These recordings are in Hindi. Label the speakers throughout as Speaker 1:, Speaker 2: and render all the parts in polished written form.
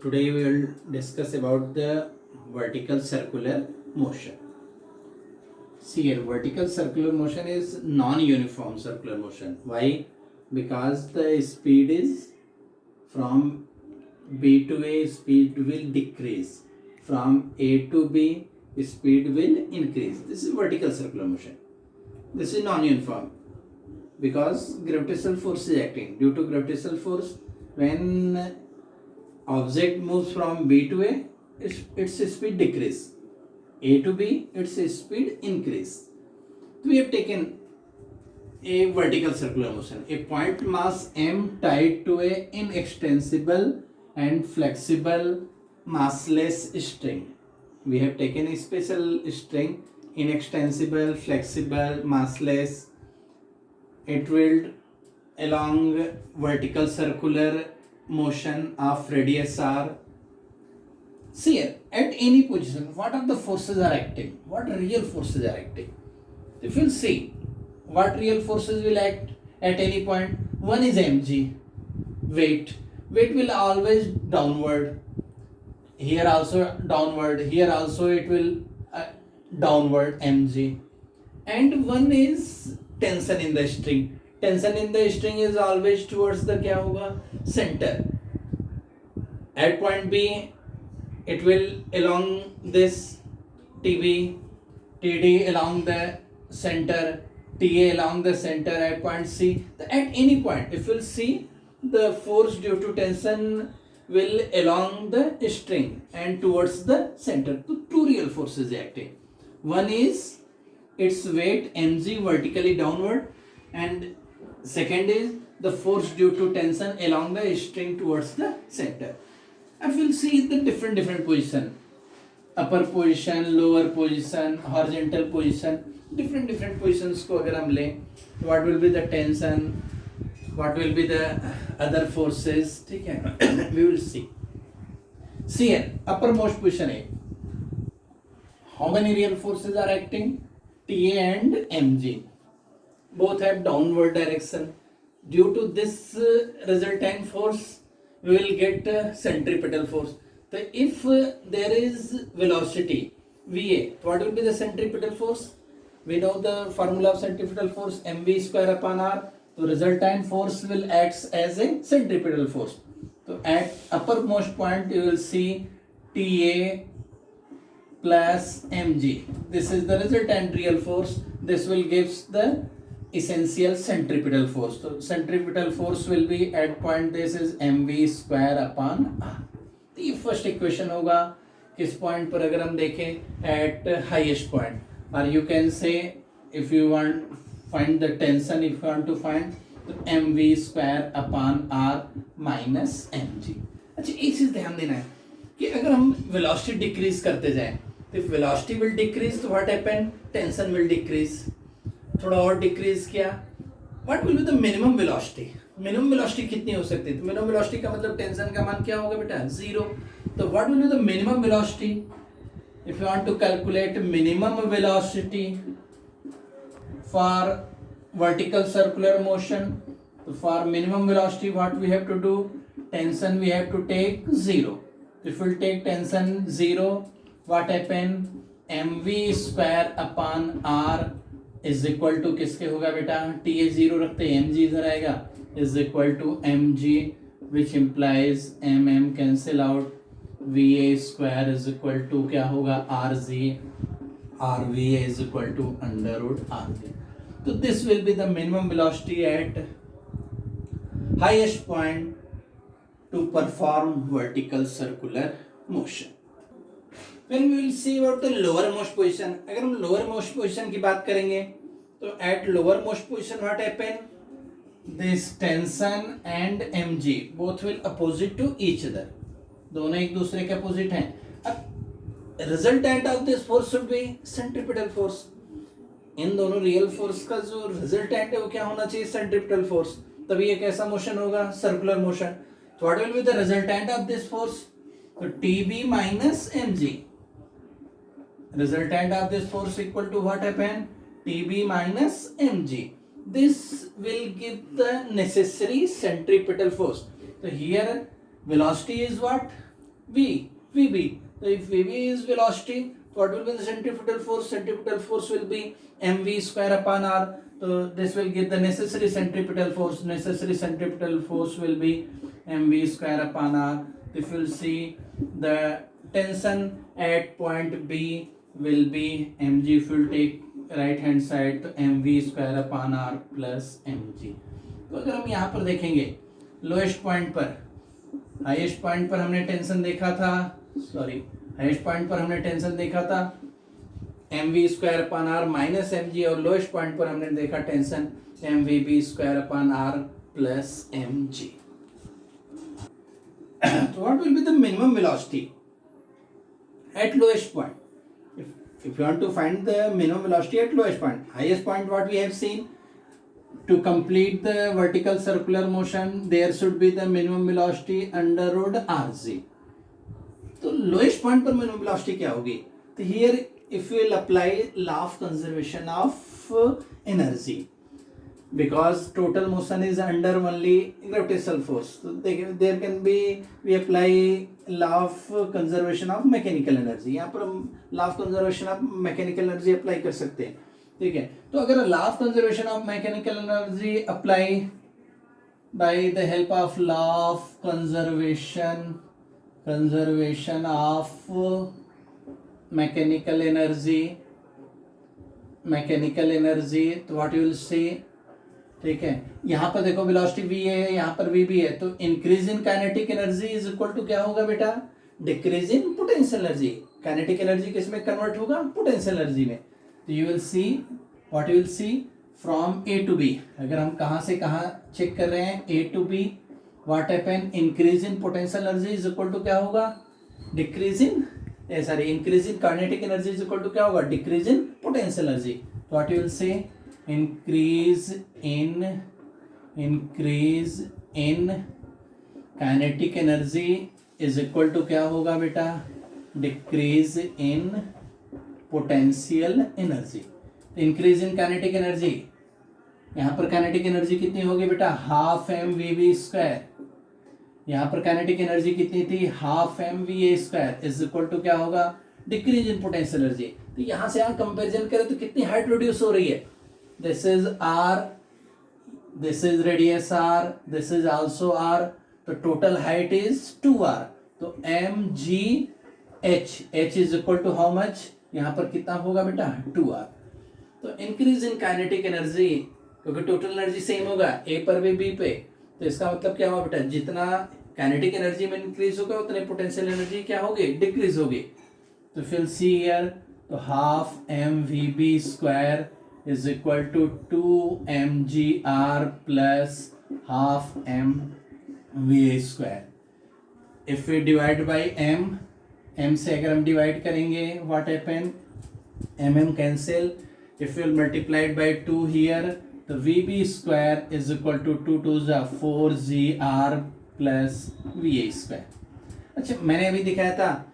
Speaker 1: Today we will discuss about the vertical circular motion. See here, vertical circular motion is non-uniform circular motion. Why? Because the speed is from B to A, speed will decrease. From A to B, speed will increase. This is vertical circular motion. This is non-uniform because gravitational force is acting. Due to gravitational force, when object moves from B to A, its speed decrease. A to B, its speed increase. So we have taken a vertical circular motion, a point mass m tied to a inextensible and flexible massless string. We have taken a special string, inextensible, flexible, massless. It will along vertical circular motion of radius r. See here, at any position, what are the forces are acting? What real forces are acting? If you see, what real forces will act at any point? One is mg, weight. Weight will always downward. Here also downward. Here also it will downward mg. And one is tension in the string. Tension in the string is always towards the क्या होगा? Center. At point B, it will along this TB, TD along the center, TA along the center at point C. At any point, if you'll see, the force due to tension will along the string and towards the center. So two real forces acting. One is its weight mg vertically downward, and second is the force due to tension along the string towards the center. If we'll see the different position, upper position, lower position, horizontal position, different positions को अगर हम लें, what will be the tension, what will be the other forces, ठीक है? We will see. See here, uppermost position A. How many real forces are acting? TA and mg. Both have downward direction. Due to this resultant force, we will get centripetal force. So if there is velocity VA, what will be the centripetal force? We know the formula of centripetal force, mv square upon r. So resultant force will act as a centripetal force. So at uppermost point you will see TA plus mg. This is the resultant real force. This will gives the essential centripetal force. So centripetal force will be at point this is mv square upon r. तो ये फर्स्ट इक्वेशन होगा किस पॉइंट पर अगर हम देखें एट हाईएस्ट पॉइंट. और you can say if you want find the tension, if you want to find mv square upon r minus mg. अच्छा एक चीज ध्यान देना है कि अगर हम वेलोसिटी डिक्रीज करते जाएं तो इफ वेलोसिटी विल डिक्रीज तो what happen? Tension will decrease. थोड़ा और डिक्रीज किया, what will be the minimum velocity? Minimum velocity कितनी हो सकती है? तो मिनिमम वेलोसिटी का मतलब टेंशन का मान क्या होगा बेटा? जीरो. तो what will be the minimum velocity if you want to calculate minimum velocity for vertical circular motion? So for minimum velocity what we have to do? Tension we have to take 0. If we take tension 0, what happen? mv square upon r is equal to किसके होगा बेटा? TA 0 रखते हैं, mg इधर आएगा, is equal to mg, which implies mm cancel out, va square is equal to क्या होगा? rg, rva is equal to under root rv. So this will be the minimum velocity at highest point to perform vertical circular motion. When we will see about the lowermost position, अगर हम lowermost position की बात करेंगे तो at lowermost position what happen? This tension and mg both will opposite to each other. दोनों एक दूसरे के अपोजिट हैं. अब resultant of this force should be centripetal force. इन दोनों रियल फोर्स का जो रिजल्टेंट है वो क्या होना चाहिए? Centripetal force. तभी ये कैसा मोशन होगा? Circular motion. तो what will be the resultant of this force? तो TB minus MG. Resultant of this force equal to what happen? TB minus MG. This will give the necessary centripetal force. So here velocity is what? VB. So if VB is velocity, what will be the centripetal force? Centripetal force will be mv square upon r. So this will give the necessary centripetal force. Necessary centripetal force will be mv square upon r. If you will see the tension at point B will be mg. If you will take right hand side तो mv square upon r plus mg. तो अगर हम यहाँ पर देखेंगे लोएस्ट पॉइंट पर, हाईएस्ट पॉइंट पर हमने टेंशन देखा था, हाईएस्ट पॉइंट पर हमने टेंशन देखा था mv square upon r minus mg, और लोएस्ट पॉइंट पर हमने देखा tension mvb square upon r plus mg. So what will be the minimum velocity at lowest point? If you want to find the minimum velocity at lowest point, highest point what we have seen, to complete the vertical circular motion there should be the minimum velocity under root rg. तो lowest point पर minimum velocity क्या होगी? तो here if we will apply law of conservation of energy, because total motion is under only gravitational force, so there can be we apply law of conservation of mechanical energy. यहाँ पर हम law of conservation of mechanical energy apply कर सकते हैं. ठीक है, तो अगर law of conservation of mechanical energy apply by the help of law of conservation of mechanical energy, तो व्हाट यू विल सी. ठीक है, यहाँ पर देखो वेलोसिटी v है, यहाँ पर v भी है, तो increase in kinetic energy is equal to क्या होगा बेटा? Decrease in potential energy. Kinetic energy किस में कन्वर्ट होगा? पोटेंशियल एनर्जी में. तो you will see what you will see from A to B. अगर हम कहाँ से कहाँ चेक कर रहे हैं, A to B, what happen? Increase in potential energy is equal to क्या होगा? Decrease in increase in kinetic energy is equal to क्या होगा? Decrease in potential energy. तो what you will say increase in kinetic energy is equal to क्या होगा बेटा? Decrease in potential energy. Increase in kinetic energy, यहाँ पर काइनेटिक एनर्जी कितनी होगी बेटा? Half M V B square. यहाँ पर काइनेटिक एनर्जी कितनी थी? Half M V A square is equal to क्या होगा? Decrease in potential energy. तो यहाँ से यहाँ कंपेरिजन करें तो कितनी हाइट रिड्यूस हो रही है? This is R, this is radius R, this is also R, तो टोटल हाइट इज 2r. तो M G H is equal to how much? यहाँ पर कितना होगा बेटा? 2r. तो इंक्रीज इन काइनेटिक एनर्जी, क्योंकि टोटल एनर्जी सेम होगा ए पर भी बी पे, तो इसका मतलब क्या हुआ बेटा? जितना काइनेटिक एनर्जी में इंक्रीज होगा उतने पोटेंशियल एनर्जी क्या होगी? डिक्रीज होगी. तो फिर सी हियर, तो half M V B square is equal to 2mgr plus half M V A square. If we divide by m से अगर हम डिवाइड करेंगे what happen? mm cancel. If you multiplied by 2 here, तो vb square is equal to 2 2 4gr plus va square. अच्छा, मैंने अभी दिखाया था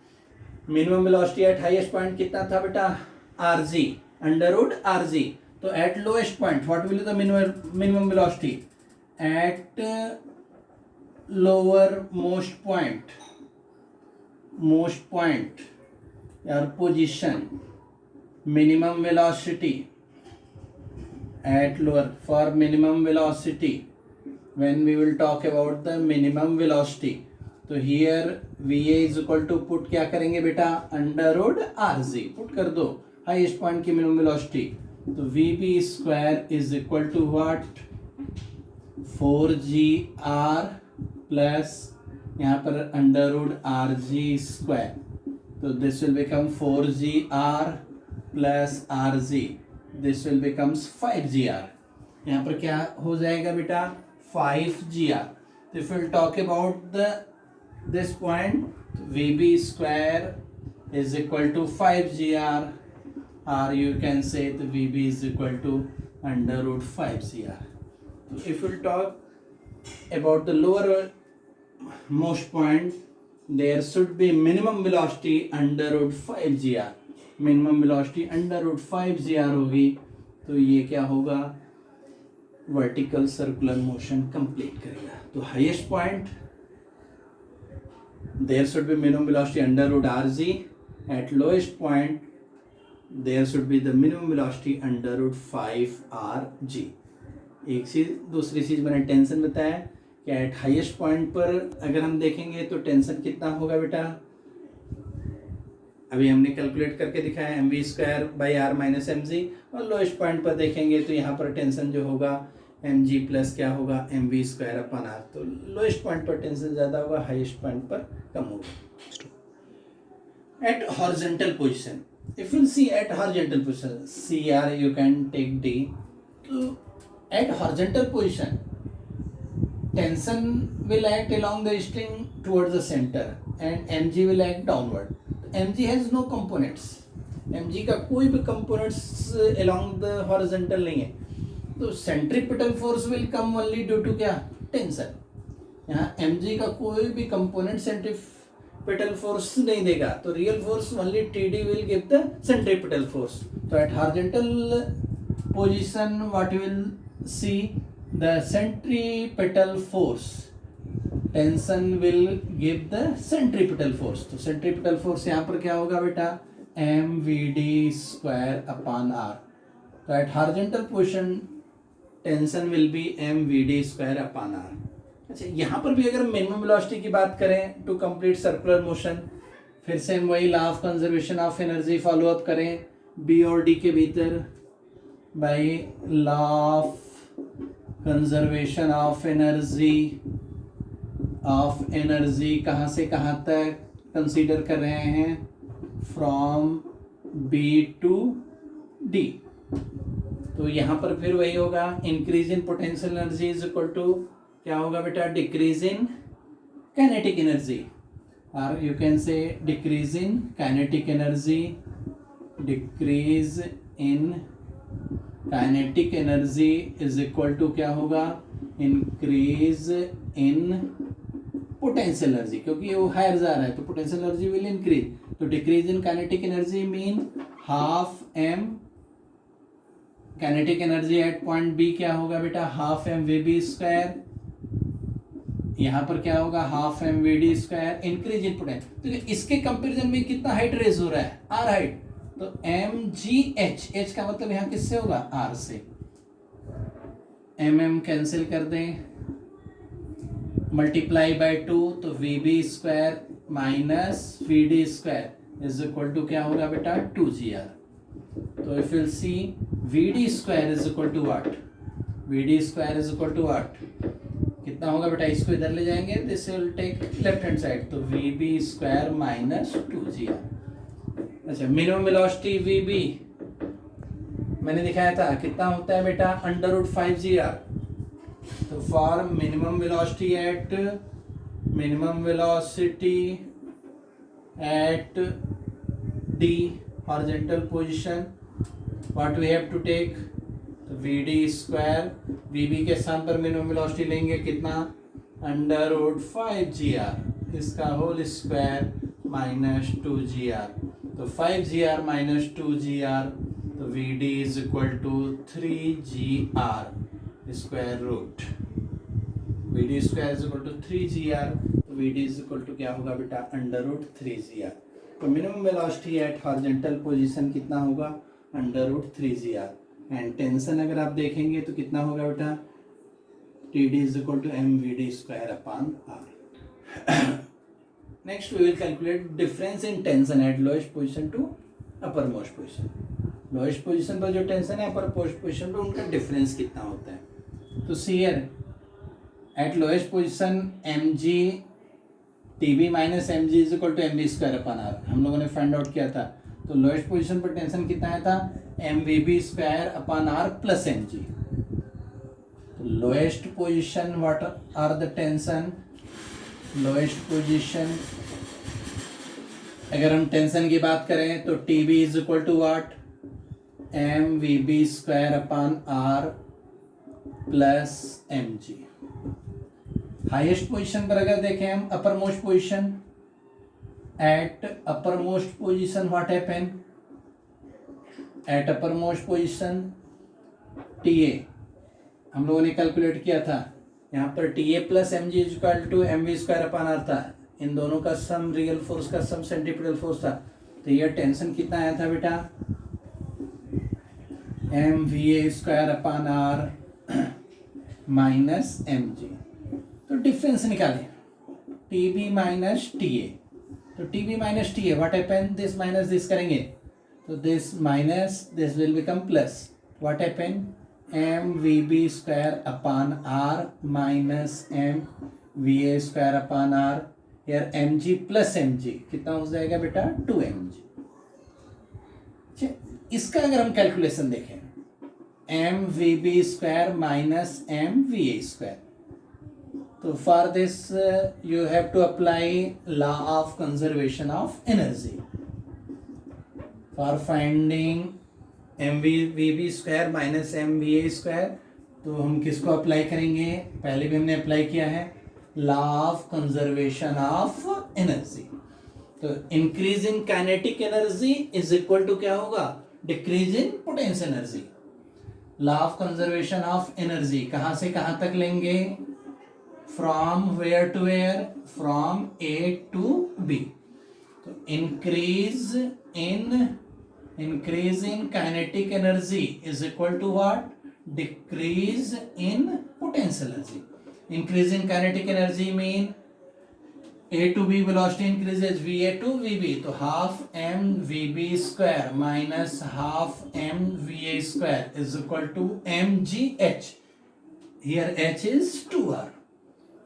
Speaker 1: minimum velocity at highest point कितना था बेटा? rg under root rg. तो at lowest point what will be the minimum velocity? Eight lower most point or position, minimum velocity at lower. For minimum velocity, when we will talk about the minimum velocity, तो here va is equal to put क्या करेंगे बेटा? अंडर रूट rg पुट कर दो हाईएस्ट पॉइंट की मिनिमम वेलोसिटी. तो vb square is equal to what? 4gr plus यहाँ पर under root rg square. So this will become 4gr plus rg. This will becomes 5gr. यहाँ पर क्या हो जाएगा बेटा? 5gr. If we'll talk about this point, vb square is equal to 5gr, or you can say the vb is equal to under root 5gr. So if we'll talk about the lower most point, there should be minimum velocity under root 5gr. Minimum velocity under root 5gr होगी. तो ये क्या होगा? वर्टिकल सर्कुलर मोशन कंप्लीट करेगा. तो highest point there should be minimum velocity under root rg. At lowest point there should be the minimum velocity under root 5rg. एक चीज, दूसरी चीज मैंने टेंशन बताया कि एट हाईएस्ट पॉइंट पर अगर हम देखेंगे तो टेंशन कितना होगा बेटा, अभी हमने कैलकुलेट करके दिखाया M V square by R minus M G, और लोएस्ट पॉइंट पर देखेंगे तो यहाँ पर टेंशन जो होगा एम जी प्लस क्या होगा M V square upon R, तो लोएस्ट पॉइंट पर टेंशन ज़्यादा होगा, हाईएस्ट पॉइंट पर कम होगा. At horizontal position, if you see at horizontal position, CR you can take D. So at horizontal position, tension will act along the string towards the center and mg will act downward. mg has no components, mg का कोई भी components along the horizontal नहीं है, तो centripetal force will come only due to क्या, tension. यहाँ mg का कोई भी component centripetal force नहीं देगा, तो real force only TD will give the centripetal force. तो at horizontal position what you will see, the centripetal force tension will give the centripetal force. तो सेंट्रीपिटल फोर्स यहाँ पर क्या होगा बेटा, mvd स्क्वायर अपॉन r. तो at horizontal position tension will be mvd square upon r. अच्छा, यहाँ पर भी अगर मिनिमम वेलोसिटी की बात करें टू कंप्लीट सर्कुलर मोशन, फिर से हम वही law of conservation of energy follow up करें बी और डी के भीतर, bye law of conservation of energy कहाँ से कहाँ तक कंसीडर कर रहे हैं, फ्रॉम बी टू डी. तो यहाँ पर फिर वही होगा, increase in potential energy is equal to क्या होगा बेटा, डिक्रीज इन काइनेटिक एनर्जी, और you can say decrease in kinetic energy. Decrease in kinetic energy is equal to क्या होगा, इंक्रीज इन पोटेंशियल एनर्जी, क्योंकि वो हायर जा रहा है तो पोटेंशियल एनर्जी विल इंक्रीज. तो decrease in kinetic energy mean half M, kinetic energy at point B क्या होगा बेटा, half M V B square. यहाँ पर क्या होगा, half M V D square. Increase in potential, तो इसके कंपेरिजन में कितना हाइट रेज हो रहा है, आर हाइट, तो एम जी एच, एच का मतलब यहाँ किससे होगा, आर से. एम एम कैंसिल कर दें, मल्टीप्लाई बाय 2, तो V B square minus V D square is equal to क्या होगा बेटा, 2gr. तो if will see V D square is equal to what, V D square is equal to what, कितना होगा बेटा, इसको इधर ले जाएंगे, this will take left hand side, तो V B square minus 2gr. अच्छा, मिनिमम वेलोसिटी वी बी मैंने दिखाया था कितना होता है बेटा, अंडर रूट 5gr. तो for minimum velocity at D horizontal position what we have to take, तो V D square, V B के स्थान पर मिनिमम वेलोसिटी लेंगे कितना, अंडर रूट 5gr, इसका होल स्क्वायर माइनस 2gr. तो 5gr माइनस 2gr, तो V D is equal to 3gr square root, V D square is equal to 3gr, तो V D is equal to क्या होगा बेटा, अंडर रूट 3gr. तो minimum velocity at horizontal position कितना होगा, under root 3gr. And tension अगर आप देखेंगे तो कितना होगा बेटा, T D is equal to M V D square upon R. Next we will calculate difference in tension at lowest position to upper most position. Lowest position पर जो टेंशन है, अपर मोस्ट पोजीशन पर उनका डिफरेंस कितना होता है. तो see here at lowest position M G T B minus M G is equal to M B square upon R हम लोगों ने फाइंड आउट किया था. तो लोएस्ट पोजीशन पर टेंशन कितना आया था, M V B square upon R plus M G. Lowest position what are the tension, lowest position अगर हम टेंशन की बात करें तो T B is equal to what, M V B square upon R plus M G. Highest position पर अगर देखें हम, upper most position, at uppermost position what happen, at uppermost position TA हम लोगों ने कैलकुलेट किया था, यहाँ पर TA plus M G equal to M V square upon R था. इन दोनों का सम, रियल फोर्स का सम सेंट्रीपिटल फोर्स था, तो ये टेंशन कितना आया था बेटा, mva² upon r minus mg। तो डिफरेंस निकालें, tb माइनस ta, तो tb minus ta what happen, this minus this करेंगे तो this minus this will become plus, what happen mvb² upon r minus mva² upon r, यार mg प्लस mg कितना हो जाएगा बेटा 2mg। इसका अगर हम कैलकुलेशन देखें mvb² माइनस mva², तो for this you have to apply law of conservation of energy for finding mvb² minus mva²। तो हम किसको अप्लाई करेंगे, पहले भी हमने अप्लाई किया है, law of conservation of energy. तो increase in kinetic energy is equal to क्या होगा, decrease in potential energy. Law of conservation of energy कहां से कहां तक लेंगे, from where to where, from A to B. तो increase in kinetic energy is equal to what, decrease in potential energy. Increase in kinetic energy mean A to B velocity increases VA to VB, तो half mvb² minus half mva² is equal to mgh, here h is 2r।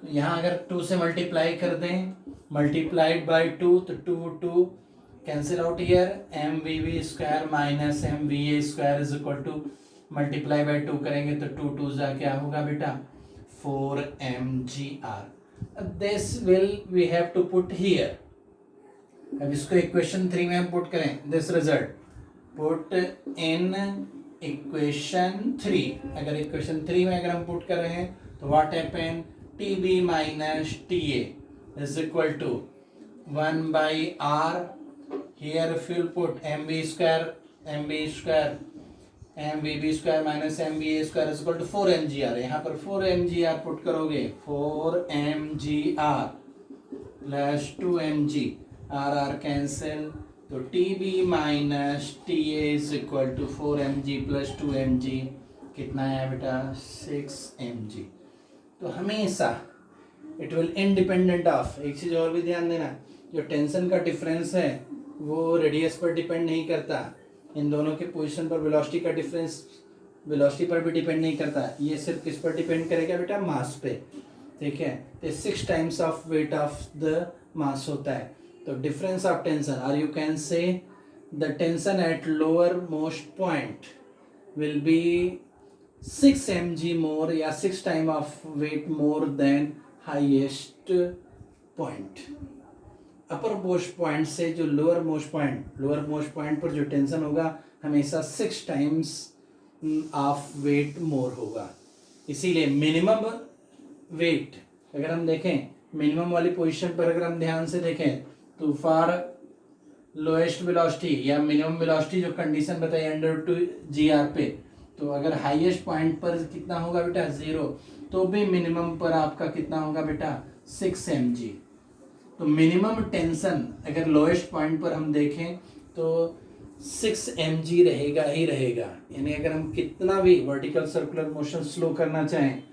Speaker 1: तो यहाँ अगर 2 से मल्टीप्लाई कर दें, मल्टीप्लाइड बाय 2, तो 2 cancel out, here mvb² minus mva² is equal to multiply by 2 करेंगे तो 2 2 जा क्या होगा बेटा 4mgr। This will we have to put here। अब इसको इक्वेशन 3 में हम पुट करें, this result put in equation 3। अगर इक्वेशन 3 में अगर हम पुट कर रहे हैं तो what happen, tb minus ta is equal to 1/r, here if you put mvb² minus mva² is equal to 4mgr। यहाँ पर 4mgr पुट करोगे, 4mgr plus 2mg, r cancel, तो tb minus ta is equal to 4mg plus 2mg, कितना आया बेटा 6mg। तो हमेशा इट विल इंडिपेंडेंट ऑफ, एक चीज और भी ध्यान देना, जो टेंशन का डिफरेंस है वो रेडियस पर डिपेंड नहीं करता, इन दोनों के पोजीशन पर वेलोसिटी का डिफरेंस वेलोसिटी पर भी डिपेंड नहीं करता, ये सिर्फ किस पर डिपेंड करेगा बेटा, मास पे। ठीक है, तो 6 times of weight of the mass होता है। तो डिफरेंस ऑफ टेंशन, और you can say the tension at lower most point will be 6 mg more, या 6 time of weight more than highest point. Upper most point से जो लोअर मोस्ट पॉइंट पर जो टेंशन होगा हमेशा 6 टाइम्स ऑफ वेट मोर होगा। इसीलिए मिनिमम वेट अगर हम देखें, मिनिमम वाली पोजीशन पर अगर हम ध्यान से देखें तो फॉर लोएस्ट वेलोसिटी या मिनिमम वेलोसिटी जो कंडीशन बताई √2gr पे, तो अगर हाईएस्ट पॉइंट पर कितना होगा बेटा 0, तो भी मिनिमम पर आपका कितना होगा बेटा 6 mg। तो मिनिमम टेंशन अगर लोएस्ट पॉइंट पर हम देखें तो 6 mg रहेगा ही रहेगा, यानी अगर हम कितना भी वर्टिकल सर्कुलर मोशन स्लो करना चाहें,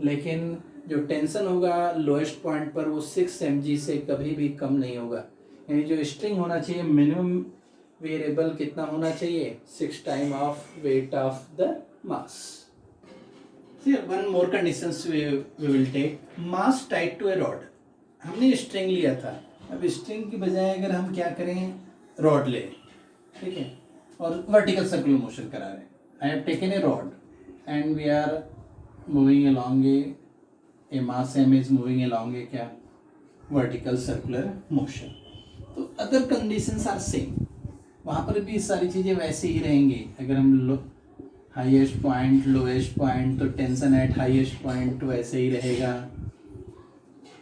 Speaker 1: लेकिन जो टेंशन होगा लोएस्ट पॉइंट पर वो 6 mg से कभी भी कम नहीं होगा। यानी जो स्ट्रिंग होना चाहिए मिनिमम वेरिएबल कितना होना चाहिए, 6 time of weight of the mass. One more conditions we will take, mass tied to a rod. हमने स्ट्रिंग लिया था, अब स्ट्रिंग की बजाय अगर हम क्या करें रॉड ले, ठीक है, और वर्टिकल सर्कुलर मोशन करा रहे हैं। I have taken a rod and we are moving along a mass m is moving along a क्या वर्टिकल सर्कुलर मोशन। तो अदर कंडीशंस आर सेम, वहाँ पर भी सारी चीज़ें वैसे ही रहेंगी। अगर हम हाईएस्ट पॉइंट लोएस्ट पॉइंट, तो टेंशन एट हाईएस्ट पॉइंट वैसे ही रहेगा,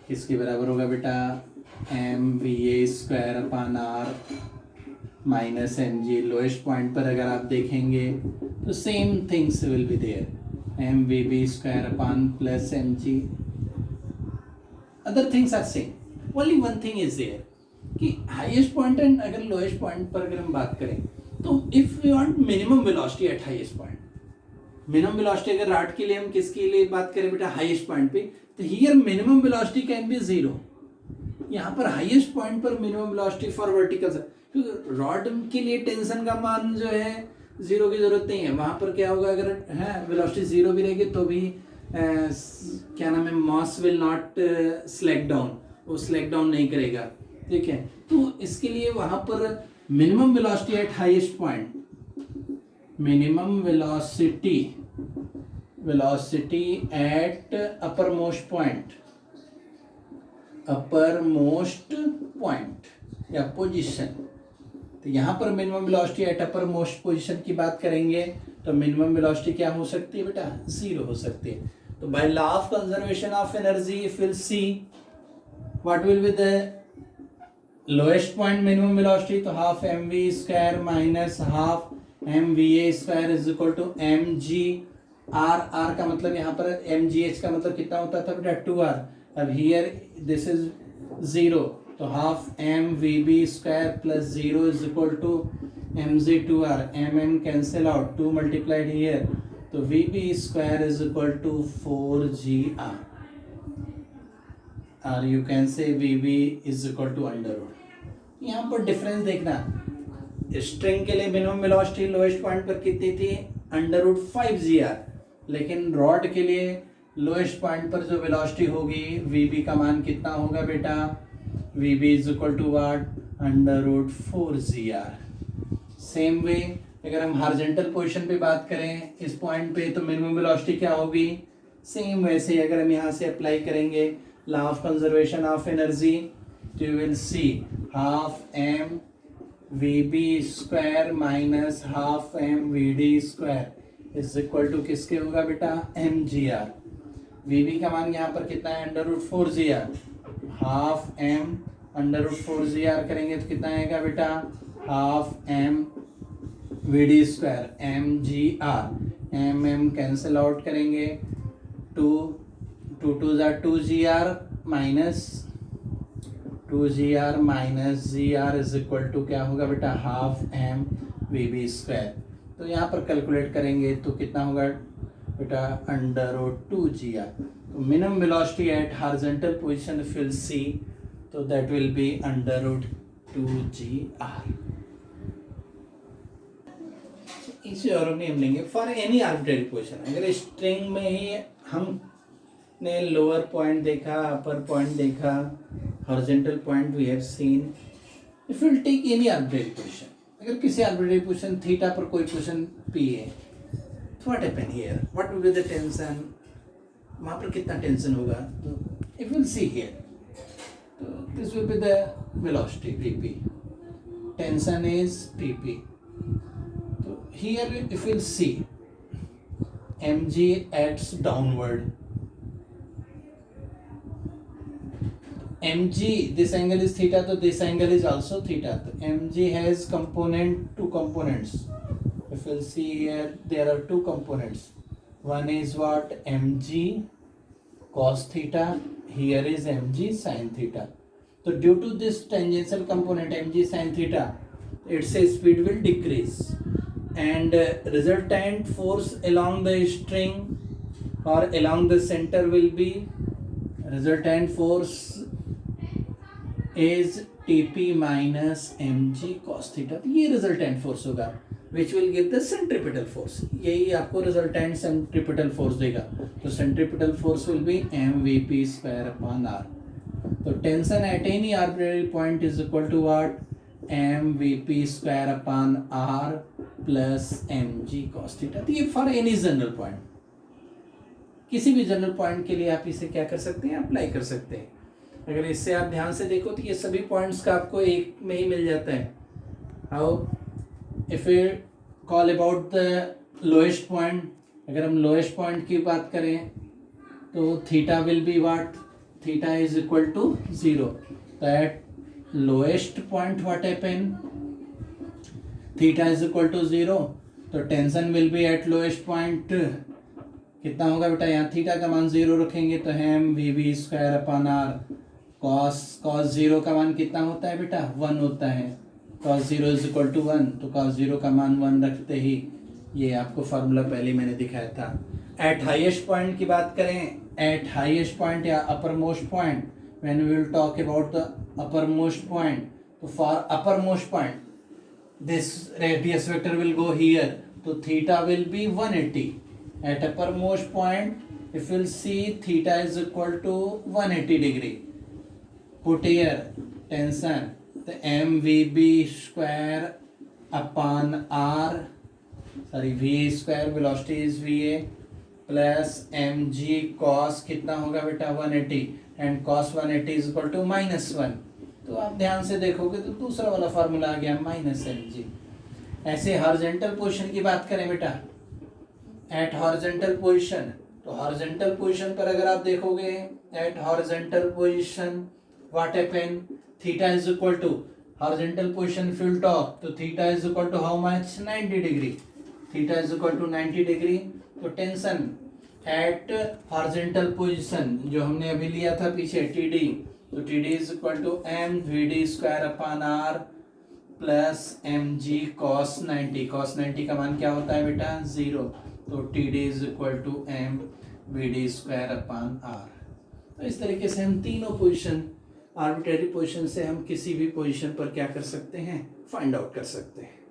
Speaker 1: किसके बराबर होगा बेटा mva² upon r minus mg। Lowest point पर अगर आप देखेंगे तो same things will be there, mvb² upon plus mg, other things are same. Only one thing is there कि हाईएस्ट पॉइंट एंड अगर लोएस्ट पॉइंट पर अगर हम बात करें तो if you want minimum velocity at highest point, minimum velocity अगर रॉड के लिए हम किसके लिए बात करें बेटा, हाईएस्ट पॉइंट पे, तो here minimum velocity can be zero. यहाँ पर हाईएस्ट पॉइंट पर मिनिमम वेलोसिटी फॉर वर्टिकल, क्योंकि रॉड के लिए टेंशन का मान जो है जीरो की जरूरत नहीं है। वहां पर क्या होगा, अगर है वेलोसिटी जीरो भी रहेगी तो भी क्या नाम है, mass will not slack down, वो स्लैक डाउन नहीं करेगा, ठीक है। तो इसके लिए वहां पर minimum velocity at highest point, minimum velocity at upper most point या पोजीशन। तो यहाँ पर minimum velocity at upper most position की बात करेंगे तो मिनिमम वेलोसिटी क्या हो सकती है बेटा, जीरो हो सकती है। तो by law of conservation of energy if will see what will be the lowest point minimum velocity, तो half M V square minus half M V A square is equal to M G R. R का मतलब यहाँ पर एम जी एच का मतलब कितना होता था बेटा, 2r। अब हियर दिस इज जीरो, तो half M V B square plus zero is equal to M G 2r, M M cancel out, 2 multiplied here, तो V B square is equal to 4gr, और you can say V B is equal to under root. यहाँ पर डिफरेंस देखना, स्ट्रिंग के लिए मिनिमम वेलोसिटी लोएस्ट पॉइंट पर कितनी थी, अंडर रूट 5gr, लेकिन रॉड के लिए लोएस्ट पॉइंट पर जो वेलोसिटी होगी वी बी का मान कितना होगा बेटा, V B is equal to what, under root 4gr। Same way अगर हम हॉरिजॉन्टल पोजीशन पे बात करें इस पॉइंट पे, तो मिनिमम वेलोसिटी क्या होगी, सेम वैसे अगर हम यहाँ से अप्लाई करेंगे law of conservation of energy, तो you will see half M V B square minus half M V D square is equal to किसके होगा बेटा, M G R. V B का मान यहाँ पर कितना है, under root 4gr, half M under root 4gr करेंगे तो कितना आएगा बेटा, half M V D square M G R, M M cancel out करेंगे, 2 2 jar 2gr minus 2gr minus gr is equal to क्या होगा बेटा, half M V B square. तो यहाँ पर कैलकुलेट करेंगे तो कितना होगा बेटा, अंडर रूट 2gr। तो minimum velocity at horizontal position if will see, तो that will be under root 2gr। इसी और हम लेंगे फॉर एनी आर्बिट्रेरी पोजीशन। अगर स्ट्रिंग में ही हमने लोअर पॉइंट देखा, अपर पॉइंट देखा, horizontal point we have seen, if will take any arbitrary position, अगर किसी आर्बिट्रेरी पोजीशन थीटा पर कोई पोजीशन पी है, what happen here, what will be the tension, वहाँ पर कितना टेंशन होगा, तो इफ विल सी हियर, तो this will be the velocity VP, tension is pp। तो here if will C mg acts downward, mg this angle is theta, so this angle is also theta, so mg has two components. If we'll see here, there are two components, one is what, mg cos theta, here is mg sin theta. So due to this tangential component mg sin theta, its speed will decrease, and resultant force along the string or along the center will be, resultant force is Tp minus mg cos theta। तो ये resultant force होगा which will give the centripetal force, यही आपको resultant centripetal force देगा। तो centripetal force will be mvp square upon r। तो tension at any arbitrary point is equal to what, mvp square upon r plus mg cos theta। तो ये फॉर एनी जनरल पॉइंट, किसी भी जनरल पॉइंट के लिए आप इसे क्या कर सकते हैं, अप्लाई कर सकते हैं। अगर इससे आप ध्यान से देखो तो ये सभी पॉइंट्स का आपको एक में ही मिल जाता है। How if you call about the lowest point, अगर हम लोएस्ट पॉइंट की बात करें तो theta will be what, theta is equal to 0। तो at lowest point what happen, theta is equal to 0, तो tension will be at lowest point कितना होगा बेटा, यहाँ थीटा का मान 0 रखेंगे तो M V B square upon R cos zero का मान कितना होता है बेटा, 1 होता है। cos zero is equal to 1, तो cos जीरो का मान 1 रखते ही, ये आपको फार्मूला पहले मैंने दिखाया था। एट हाईएस्ट पॉइंट की बात करें, एट हाईएस्ट पॉइंट या upper most point, when we will talk about the upper most point, तो for upper most point this radius vector will go here, so theta will be 180 at uppermost point। if we'll see theta is equal to 180 degree, put here tension, the mvb square upon r, sorry v square, velocity is va, plus mg cos कितना होगा बेटा 180, and cos 180 is equal to -1। तो आप ध्यान से देखोगे तो दूसरा वाला फार्मूला आ गया -mg। ऐसे हॉरिजॉन्टल पोजीशन की बात करें बेटा, एट हॉरिजॉन्टल पोजीशन, तो हॉरिजॉन्टल पोजीशन पर अगर आप देखोगे, at horizontal position what happen, theta is equal to, horizontal position fill top, तो theta is equal to how much, 90 degree, theta is equal to 90 degree. तो टेंशन एट हॉरिजॉन्टल पोजीशन जो हमने अभी लिया था पीछे टीडी, तो T D is equal to M V D square upon R plus M G cos 90। Cos 90 का मान क्या होता है बेटा, 0, तो T D is equal to M V D square upon R. तो इस तरीके से हम तीनों पोजीशन, आर्बिट्रेरी पोजीशन से हम किसी भी पोजीशन पर क्या कर सकते हैं, फाइंड आउट कर सकते हैं।